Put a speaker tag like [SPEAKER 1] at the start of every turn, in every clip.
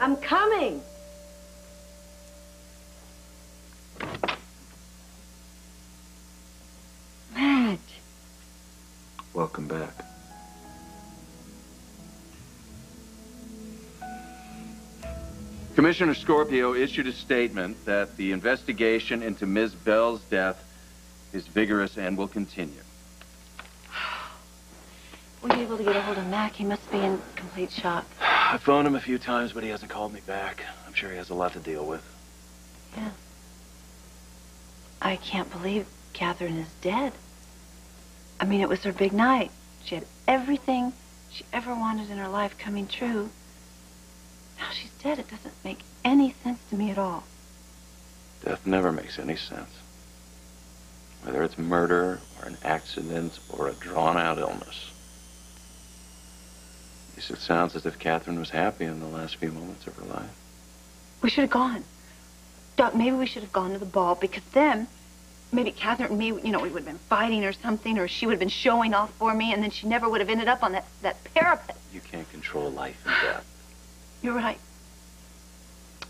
[SPEAKER 1] I'm coming. Matt.
[SPEAKER 2] Welcome back. Commissioner Scorpio issued a statement that the investigation into Ms. Bell's death is vigorous and will continue.
[SPEAKER 3] Were you able to get a hold of Mac? He must be in complete shock.
[SPEAKER 4] I phoned him a few times, but he hasn't called me back. I'm sure he has a lot to deal with.
[SPEAKER 3] Yeah. I can't believe Catherine is dead. I mean, it was her big night. She had everything she ever wanted in her life coming true. Now she's dead. It doesn't make any sense to me at all.
[SPEAKER 4] Death never makes any sense. Whether it's murder or an accident or a drawn-out illness. At least it sounds as if Catherine was happy in the last few moments of her life.
[SPEAKER 3] We should have gone. Doc, maybe we should have gone to the ball, because then maybe Catherine and me, you know, we would have been fighting or something, or she would have been showing off for me, and then she never would have ended up on that parapet.
[SPEAKER 4] You can't control life and death.
[SPEAKER 3] You're right.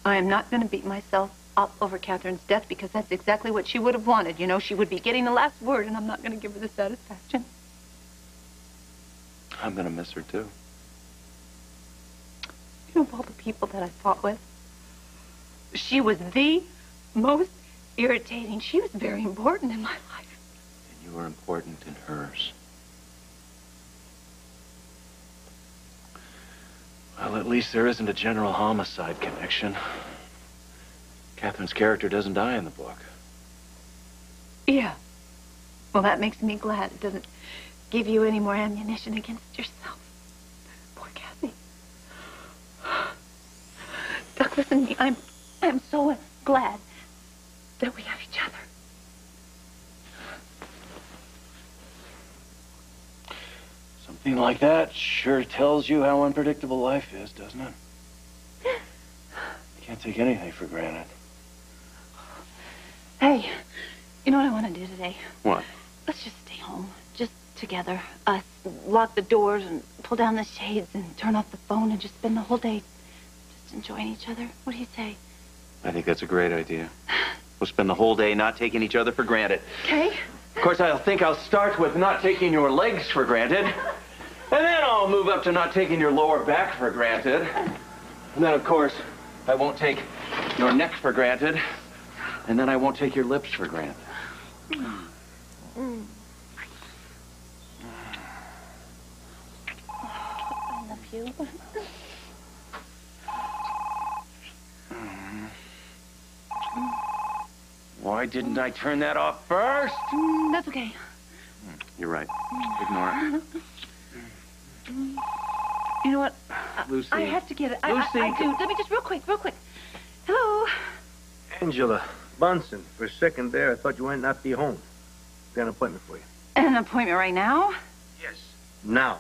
[SPEAKER 3] I am not going to beat myself up over Catherine's death, because that's exactly what she would have wanted. You know, she would be getting the last word, and I'm not going to give her the satisfaction.
[SPEAKER 4] I'm going to miss her, too.
[SPEAKER 3] You know, of all the people that I fought with, she was the most irritating. She was very important in my life.
[SPEAKER 4] And you were important in hers. Well, at least there isn't a general homicide connection. Catherine's character doesn't die in the book.
[SPEAKER 3] Yeah. Well, that makes me glad. It doesn't give you any more ammunition against yourself. Poor Kathy. Doc, listen to me. I'm so glad that we have each other.
[SPEAKER 4] Something like that sure tells you how unpredictable life is, doesn't it? You can't take anything for granted.
[SPEAKER 3] Hey, you know what I want to do today?
[SPEAKER 4] What?
[SPEAKER 3] Let's just stay home, just together. Us, lock the doors and pull down the shades and turn off the phone and just spend the whole day just enjoying each other. What do you say?
[SPEAKER 4] I think that's a great idea. We'll spend the whole day not taking each other for granted.
[SPEAKER 3] Okay.
[SPEAKER 4] Of course, I'll start with not taking your legs for granted. And then I'll move up to not taking your lower back for granted. And then, of course, I won't take your neck for granted. And then I won't take your lips for granted.
[SPEAKER 3] I love you.
[SPEAKER 4] Why didn't I turn that off first?
[SPEAKER 3] That's okay.
[SPEAKER 4] You're right. Ignore it.
[SPEAKER 3] You know what?
[SPEAKER 4] Lucy.
[SPEAKER 3] I have to get it.
[SPEAKER 4] Lucy.
[SPEAKER 3] I do. Let me just real quick. Hello.
[SPEAKER 5] Angela Bunsen. For a second there, I thought you might not be home. Got an appointment for you.
[SPEAKER 3] An appointment right now?
[SPEAKER 5] Yes. Now.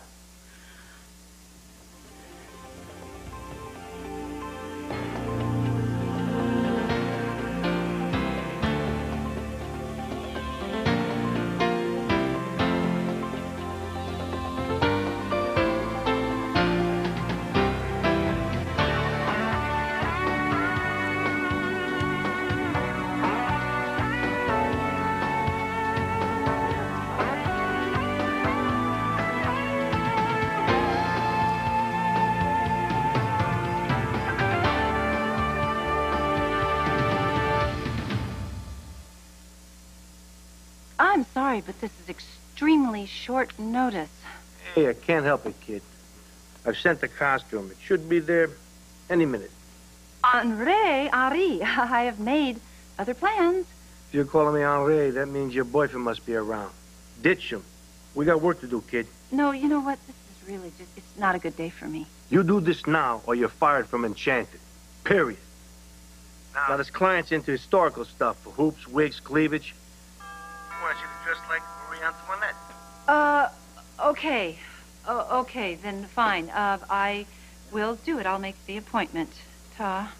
[SPEAKER 3] I'm sorry, but this is extremely short notice.
[SPEAKER 5] Hey, I can't help it, kid. I've sent the costume. It should be there any minute.
[SPEAKER 3] Henri, I have made other plans.
[SPEAKER 5] If you're calling me Henri, that means your boyfriend must be around. Ditch him. We got work to do, kid.
[SPEAKER 3] No, you know what? This is really just, it's not a good day for me.
[SPEAKER 5] You do this now, or you're fired from Enchanted. Period. Now, this client's into historical stuff. Hoops, wigs, cleavage. I want you to dress like Marie Antoinette.
[SPEAKER 3] Okay. Okay, then fine. I will do it. I'll make the appointment. Ta.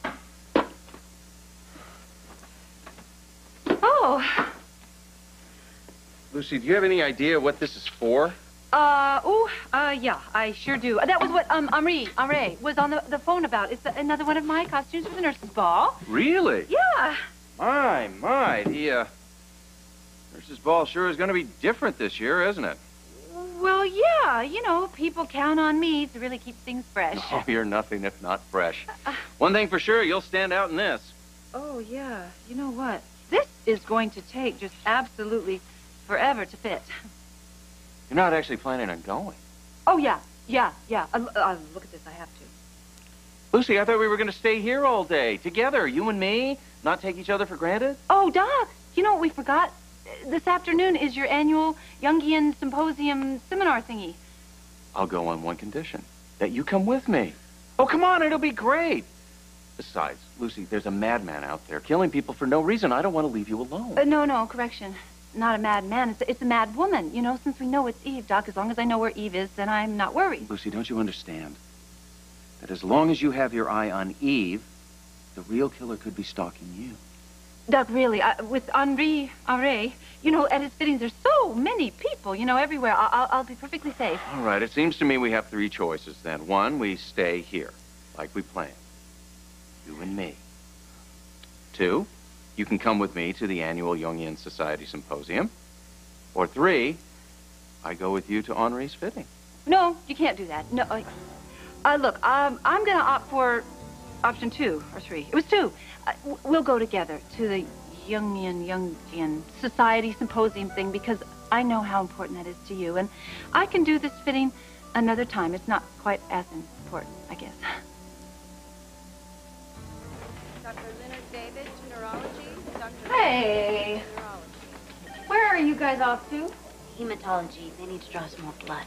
[SPEAKER 3] Oh.
[SPEAKER 2] Lucy, do you have any idea what this is for?
[SPEAKER 3] Yeah, I sure do. That was what, Henri was on the phone about. It's another one of my costumes for the nurses' ball.
[SPEAKER 2] Really?
[SPEAKER 3] Yeah.
[SPEAKER 2] My, the, nurses' ball sure is going to be different this year, isn't it?
[SPEAKER 3] Well, yeah, you know, people count on me to really keep things fresh.
[SPEAKER 2] Oh, you're nothing if not fresh. One thing for sure, you'll stand out in this.
[SPEAKER 3] Oh, yeah. You know what? This is going to take just absolutely forever to fit.
[SPEAKER 2] You're not actually planning on going.
[SPEAKER 3] Oh, yeah. Look at this. I have to.
[SPEAKER 2] Lucy, I thought we were going to stay here all day, together, you and me, not take each other for granted.
[SPEAKER 3] Oh, Doc, you know what we forgot? This afternoon is your annual Jungian symposium seminar thingy.
[SPEAKER 2] I'll go on one condition, that you come with me. Oh, come on, it'll be great. Besides, Lucy, there's a madman out there killing people for no reason. I don't want to leave you alone.
[SPEAKER 3] No, correction. Not a madman. It's a mad woman. You know, since we know it's Eve, Doc, as long as I know where Eve is, then I'm not worried.
[SPEAKER 2] Lucy, don't you understand that as long as you have your eye on Eve, the real killer could be stalking you?
[SPEAKER 3] Doc, really, with Henri, you know, at his fittings, there's so many people, you know, everywhere. I'll be perfectly safe.
[SPEAKER 2] All right, it seems to me we have three choices then. One, we stay here, like we planned. You and me. Two, you can come with me to the annual Jungian Society Symposium. Or three, I go with you to Henri's fitting.
[SPEAKER 3] No, you can't do that. No, look, I'm going to opt for option 2 or 3. It was 2. We'll go together to the Jungian Society Symposium thing because I know how important that is to you. And I can do this fitting another time. It's not quite as important, I guess.
[SPEAKER 1] Dr. Leonard David to neurology. Dr.
[SPEAKER 6] Hey.
[SPEAKER 1] Neurology.
[SPEAKER 6] Where are you guys off to?
[SPEAKER 7] Hematology. They need to draw some more blood.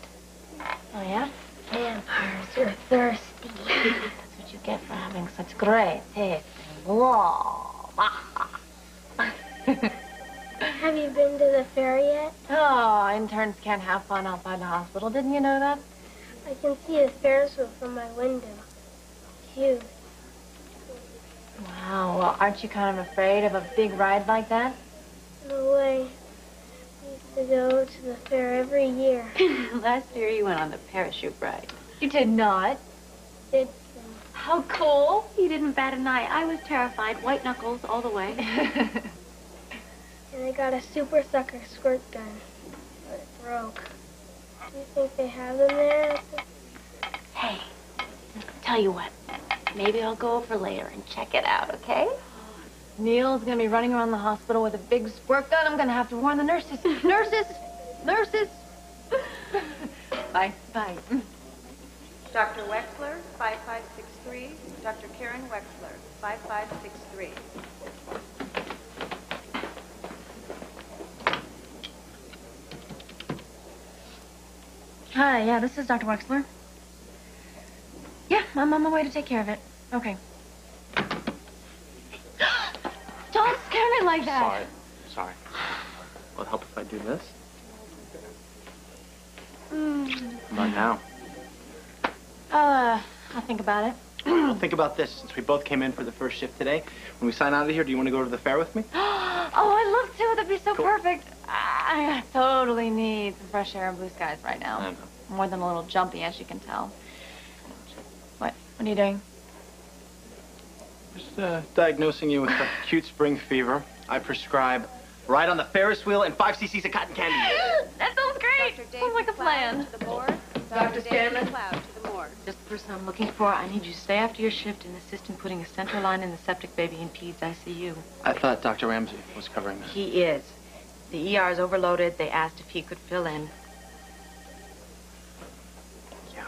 [SPEAKER 6] Oh, yeah?
[SPEAKER 7] Vampires, you're thirsty. That's what you get for having such great taste. Whoa.
[SPEAKER 8] Have you been to the fair yet?
[SPEAKER 6] Oh, interns can't have fun outside the hospital. Didn't you know that?
[SPEAKER 8] I can see the Ferris wheel from my window. Huge.
[SPEAKER 6] Wow. Well, aren't you kind of afraid of a big ride like that?
[SPEAKER 8] No way. I used to go to the fair every year.
[SPEAKER 7] Last year you went on the parachute ride.
[SPEAKER 6] You did not.
[SPEAKER 8] Did
[SPEAKER 6] How cool.
[SPEAKER 7] You didn't bat an eye. I was terrified. White knuckles all the way.
[SPEAKER 8] And I got a super sucker squirt gun, but it broke. Do you think they have them there?
[SPEAKER 7] Hey, tell you what. Maybe I'll go over later and check it out, okay?
[SPEAKER 6] Neil's gonna be running around the hospital with a big squirt gun. I'm gonna have to warn the nurses. Nurses! Bye.
[SPEAKER 1] Dr. Wexler, 5563. Dr. Karen Wexler, 5563.
[SPEAKER 6] Hi, yeah, this is Dr. Wexler. Yeah, I'm on my way to take care of it. Okay. Don't scare me like that.
[SPEAKER 5] Sorry. Will it help if I do this? How about now?
[SPEAKER 6] I'll think about it.
[SPEAKER 9] Well, think about this. Since we both came in for the first shift today, when we sign out of here, do you want to go to the fair with me?
[SPEAKER 6] Oh, I'd love to. That'd be so perfect. I totally need some fresh air and blue skies right now.
[SPEAKER 9] I know.
[SPEAKER 6] More than a little jumpy, as you can tell. What are you doing?
[SPEAKER 9] Just diagnosing you with acute spring fever. I prescribe ride on the Ferris wheel and 5 cc's of cotton candy.
[SPEAKER 6] That sounds great.
[SPEAKER 1] Dr.
[SPEAKER 6] Sounds like a plan.
[SPEAKER 1] To the board.
[SPEAKER 6] Dr.
[SPEAKER 1] David McLeod to the morgue.
[SPEAKER 7] Just the person I'm looking for. I need you to stay after your shift and assist in putting a central line in the septic baby in Peds ICU.
[SPEAKER 9] I thought Dr. Ramsey was covering that.
[SPEAKER 7] He is. The ER is overloaded. They asked if he could fill in.
[SPEAKER 9] Yeah,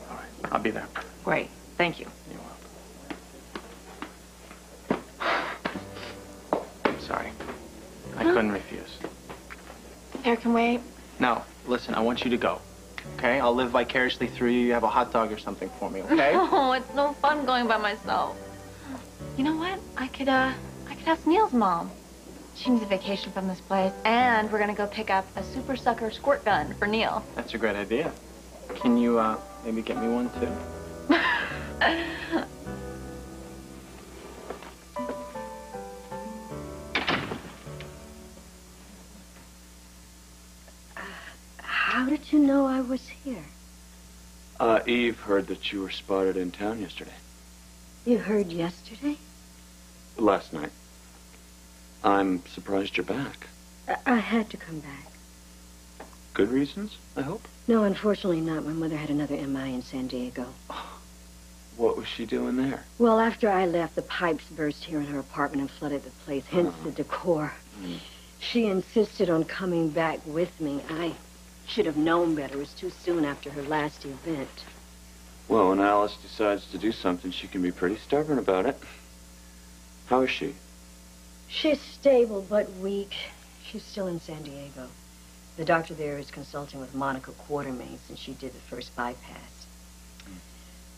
[SPEAKER 9] all right. I'll be there.
[SPEAKER 7] Great. Thank you.
[SPEAKER 9] You're welcome. Sorry. I couldn't refuse.
[SPEAKER 6] There can wait.
[SPEAKER 9] No, listen, I want you to go. Okay? I'll live vicariously through you. You have a hot dog or something for me, okay?
[SPEAKER 6] Oh, it's no fun going by myself. You know what? I could ask Neil's mom. She needs a vacation from this place, and we're gonna go pick up a super sucker squirt gun for Neil.
[SPEAKER 9] That's a great idea. Can you, maybe get me one, too?
[SPEAKER 7] How did you
[SPEAKER 10] was here?
[SPEAKER 11] Eve heard that you were spotted in town yesterday.
[SPEAKER 10] You heard yesterday?
[SPEAKER 11] Last night. I'm surprised you're back.
[SPEAKER 10] I had to come back.
[SPEAKER 11] Good reasons, I hope?
[SPEAKER 10] No, unfortunately not. My mother had another MI in San Diego.
[SPEAKER 11] What was she doing there?
[SPEAKER 10] Well, after I left, the pipes burst here in her apartment and flooded the place, hence the decor. She insisted on coming back with me. I should have known better. It was too soon after her last event.
[SPEAKER 11] Well, when Alice decides to do something, she can be pretty stubborn about it. How is she?
[SPEAKER 10] She's stable but weak. She's still in San Diego. The doctor there is consulting with Monica Quartermain since she did the first bypass.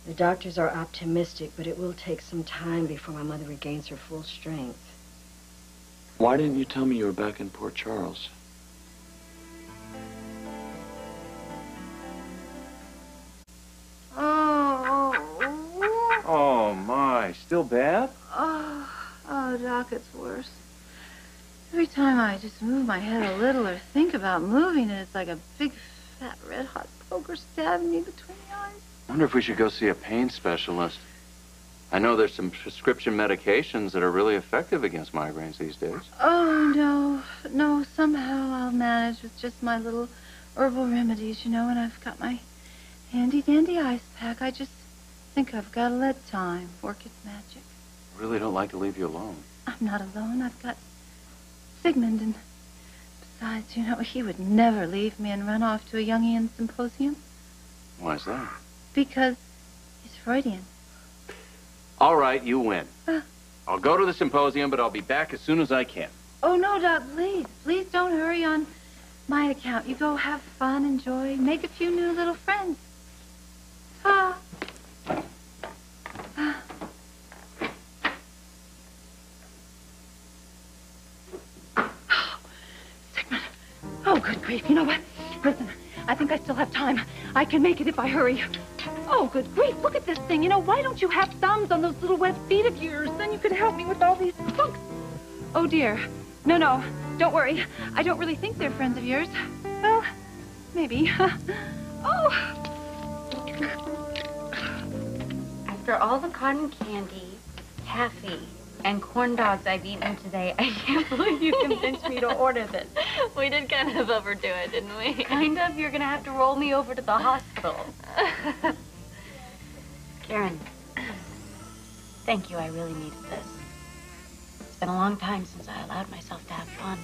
[SPEAKER 10] The doctors are optimistic, but it will take some time before my mother regains her full strength.
[SPEAKER 11] Why didn't you tell me you were back in Port Charles?
[SPEAKER 2] Oh, my. Still bad?
[SPEAKER 3] Oh, Doc, it's worse. Every time I just move my head a little or think about moving it, it's like a big, fat, red-hot poker stabbing me between the eyes.
[SPEAKER 2] I wonder if we should go see a pain specialist. I know there's some prescription medications that are really effective against migraines these days.
[SPEAKER 3] Oh, no, somehow I'll manage with just my little herbal remedies, and I've got my handy-dandy ice pack. I just think I've got to let time work its magic.
[SPEAKER 2] I really don't like to leave you alone.
[SPEAKER 3] I'm not alone. I've got Sigmund, and besides, he would never leave me and run off to a Jungian symposium.
[SPEAKER 2] Why is that?
[SPEAKER 3] Because he's Freudian.
[SPEAKER 2] All right, you win. I'll go to the symposium, but I'll be back as soon as I can.
[SPEAKER 3] Oh, no, Doc, please don't hurry on my account. You go have fun, enjoy, make a few new little friends. Sigmund. Oh, good grief. You know what? Listen, I think I still have time. I can make it if I hurry. Oh, good grief. Look at this thing. Why don't you have thumbs on those little web feet of yours? Then you could help me with all these hooks. Oh, dear. No. Don't worry. I don't really think they're friends of yours. Well, maybe. Oh.
[SPEAKER 7] After all the cotton candy, taffy, and corn dogs I've eaten today, I can't believe you convinced me to order this.
[SPEAKER 6] We did kind of overdo it, didn't we?
[SPEAKER 7] Kind of. You're going to have to roll me over to the hospital. Karen, thank you. I really needed this. It's been a long time since I allowed myself to have fun.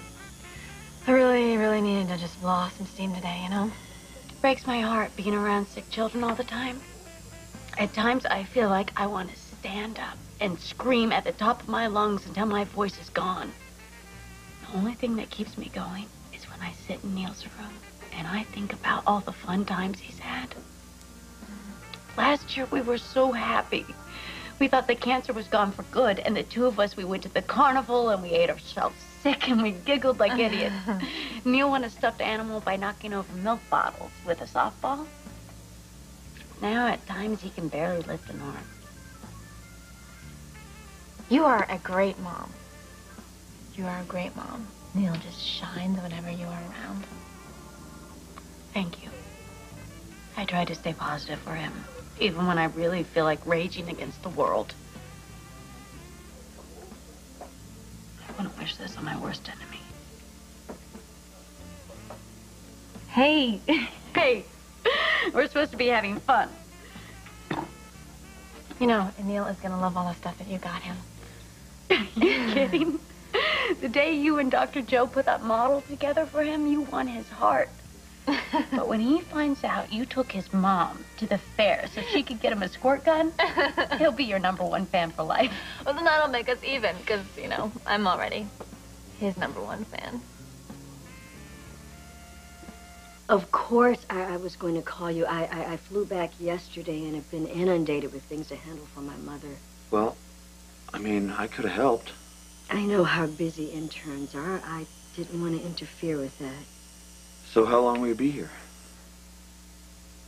[SPEAKER 6] I really needed to just blow off some steam today,
[SPEAKER 7] It breaks my heart being around sick children all the time. At times, I feel like I want to stand up and scream at the top of my lungs until my voice is gone. The only thing that keeps me going is when I sit in Neil's room and I think about all the fun times he's had. Last year, we were so happy. We thought the cancer was gone for good, and the two of us, we went to the carnival, and we ate ourselves sick, and we giggled like idiots. Neil won a stuffed animal by knocking over milk bottles with a softball. Now, at times, he can barely lift an arm.
[SPEAKER 6] You are a great mom. You are a great mom. Neil just shines whenever you are around.
[SPEAKER 7] Thank you. I try to stay positive for him, even when I really feel like raging against the world. I wouldn't wish this on my worst enemy. Hey, we're supposed to be having fun.
[SPEAKER 6] Neil is going to love all the stuff that you got him.
[SPEAKER 7] Are you kidding? The day you and Dr. Joe put that model together for him, you won his heart. But when he finds out you took his mom to the fair so she could get him a squirt gun, he'll be your #1 fan for life.
[SPEAKER 6] Well, then that'll make us even, because, I'm already his #1 fan.
[SPEAKER 10] Of course I was going to call you. I flew back yesterday and have been inundated with things to handle for my mother.
[SPEAKER 11] Well, I could have helped.
[SPEAKER 10] I know how busy interns are. I didn't want to interfere with that.
[SPEAKER 11] So how long will you be here?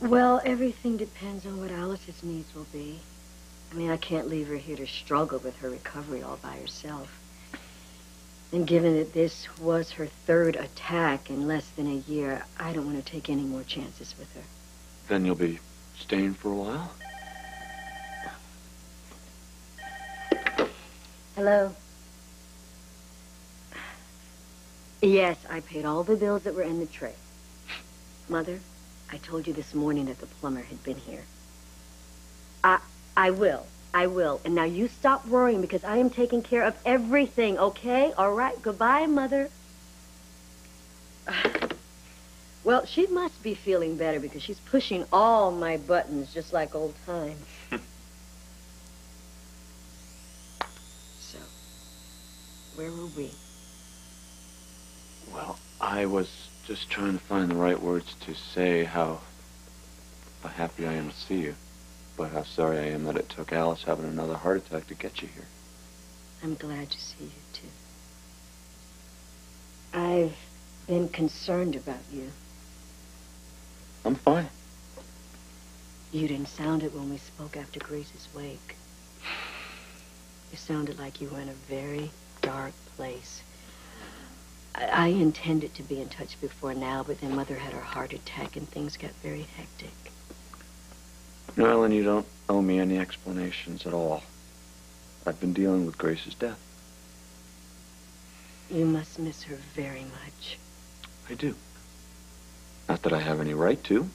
[SPEAKER 10] Well, everything depends on what Alice's needs will be. I can't leave her here to struggle with her recovery all by herself. And given that this was her third attack in less than a year, I don't want to take any more chances with her.
[SPEAKER 11] Then you'll be staying for a while?
[SPEAKER 10] Hello? Yes, I paid all the bills that were in the tray. Mother, I told you this morning that the plumber had been here. I will. And now you stop worrying because I am taking care of everything, okay? All right, goodbye, Mother. Well, she must be feeling better because she's pushing all my buttons just like old times. So, where were we?
[SPEAKER 11] Well, I was just trying to find the right words to say how happy I am to see you. But how sorry I am that it took Alice having another heart attack to get you here.
[SPEAKER 10] I'm glad to see you, too. I've been concerned about you.
[SPEAKER 11] I'm fine.
[SPEAKER 10] You didn't sound it when we spoke after Grace's wake. You sounded like you were in a very dark place. I intended to be in touch before now, but then Mother had her heart attack and things got very hectic.
[SPEAKER 11] No, Ellen, you don't owe me any explanations at all. I've been dealing with Grace's death.
[SPEAKER 10] You must miss her very much.
[SPEAKER 11] I do. Not that I have any right to.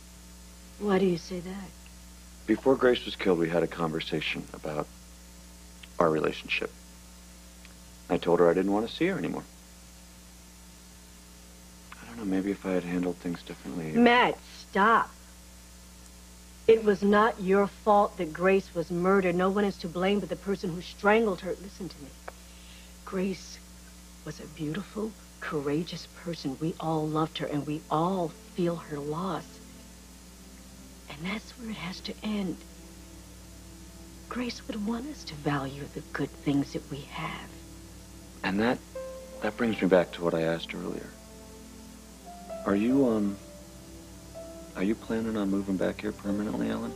[SPEAKER 10] Why do you say that?
[SPEAKER 11] Before Grace was killed, we had a conversation about our relationship. I told her I didn't want to see her anymore. I don't know, maybe if I had handled things differently.
[SPEAKER 10] Matt, stop. It was not your fault that Grace was murdered. No one is to blame but the person who strangled her. Listen to me. Grace was a beautiful, courageous person. We all loved her, and we all feel her loss. And that's where it has to end. Grace would want us to value the good things that we have.
[SPEAKER 11] And that brings me back to what I asked earlier. Are you planning on moving back here permanently, Ellen?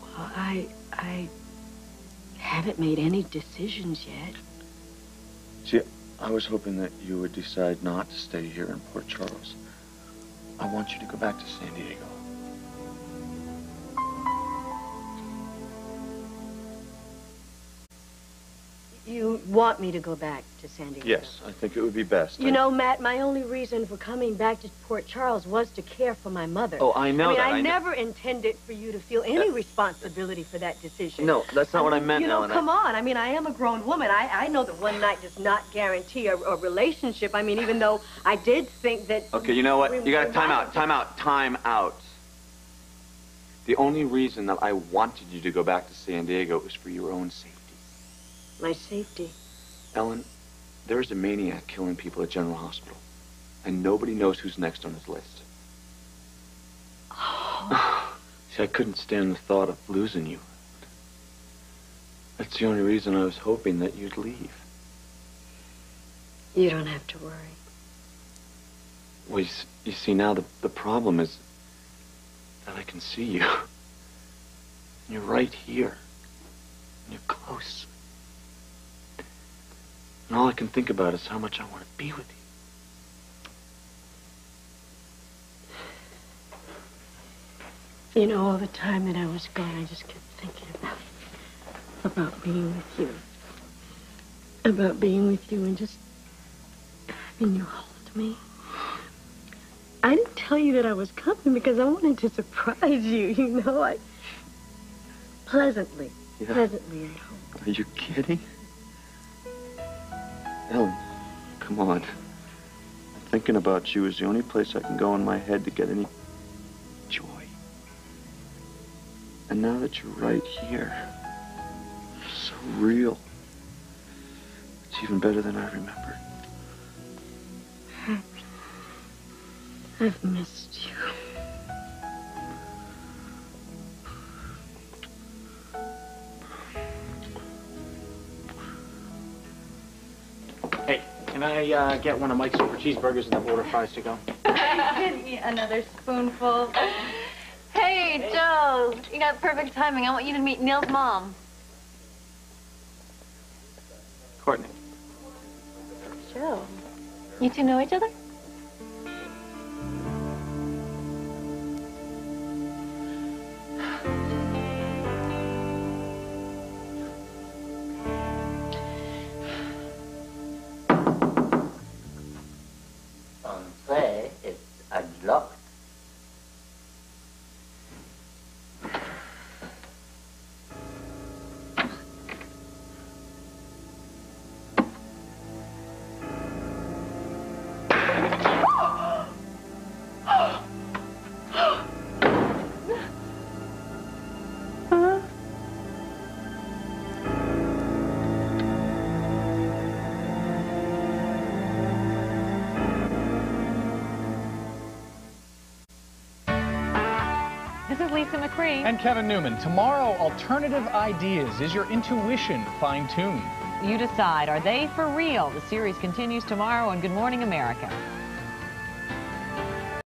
[SPEAKER 10] Well, I haven't made any decisions yet.
[SPEAKER 11] See, I was hoping that you would decide not to stay here in Port Charles. I want you to go back to San Diego.
[SPEAKER 10] You want me to go back to San Diego?
[SPEAKER 11] Yes, I think it would be best.
[SPEAKER 10] You know, Matt, my only reason for coming back to Port Charles was to care for my mother.
[SPEAKER 11] Oh, I know that.
[SPEAKER 10] I never intended for you to feel any responsibility for that decision.
[SPEAKER 11] No, that's not what I meant,
[SPEAKER 10] You know,
[SPEAKER 11] Ellen.
[SPEAKER 10] come on. I mean, I am a grown woman. I know that one night does not guarantee a relationship. I mean, even though I did think that...
[SPEAKER 11] Okay, you know what? You gotta time out. The only reason that I wanted you to go back to San Diego was for your own safety.
[SPEAKER 10] My safety?
[SPEAKER 11] Ellen, there's a maniac killing people at General Hospital, and nobody knows who's next on his list.
[SPEAKER 10] Oh.
[SPEAKER 11] See, I couldn't stand the thought of losing you. That's the only reason I was hoping that you'd leave.
[SPEAKER 10] You don't have to worry.
[SPEAKER 11] Well, you see, now the problem is that I can see you. You're right here. And you're close. And all I can think about is how much I want to be with
[SPEAKER 10] you. You know, all the time that I was gone, I just kept thinking about being with you. About being with you and just having you hold me. I didn't tell you that I was coming because I wanted to surprise you, you know. Pleasantly, I hope.
[SPEAKER 11] Are you kidding? Ellen, come on. Thinking about you is the only place I can go in my head to get any joy. And now that you're right here, so real. It's even better than I remembered.
[SPEAKER 10] I've missed you.
[SPEAKER 9] Hey, can I get one of Mike's super cheeseburgers and the order fries to go?
[SPEAKER 6] Give me another spoonful. Hey, Joe, you got perfect timing. I want you to meet Neil's mom.
[SPEAKER 9] Courtney.
[SPEAKER 6] show. You two know each other?
[SPEAKER 12] Entree is unlocked.
[SPEAKER 13] This is Lisa McCree. And Kevin Newman. Tomorrow, Alternative Ideas. Is your intuition fine-tuned?
[SPEAKER 14] You decide. Are they for real? The series continues tomorrow on Good Morning America.